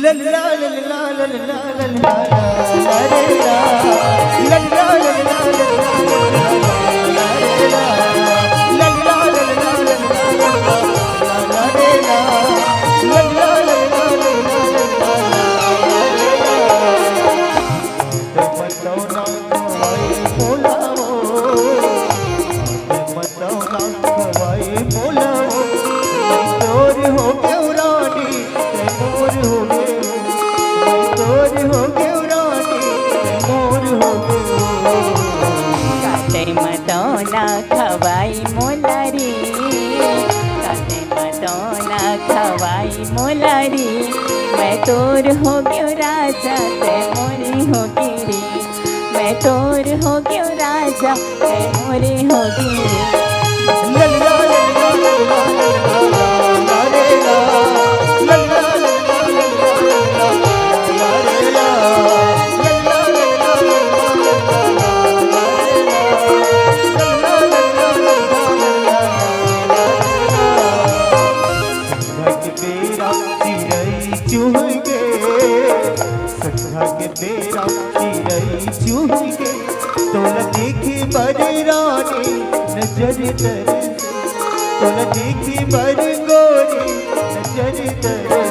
लल्ला लल्ला लल्ला लल्ला रे ला लल्ला लल्ला लल्ला रे ला लल्ला लल्ला लल्ला रे ला लल्ला लल्ला लल्ला रे ला मतौ ना खवाई बोलाओ मतौ ना खवाई बोलाओ तोर हो क्यों रानी मोर हो तोर हो क्यों रानी मोर हो काटे मतौ ना खवाई मोलारी काटे मतौ ना खवाई मोलारी मैं तोर हो क्यों राजा ते मोरी हो गिरी मैं तोर हो क्यों राजा ते मोरी हो गिरी लल्ला लल्ला लल्ला लल्ला रे ला लल्ला लल्ला लल्ला लल्ला रे ला लल्ला लल्ला लल्ला सखा के बेरा चिरई चूह के तोला देखी बड़ी रानी नजर तर तोला देखी बड़ी गोरी नजर तर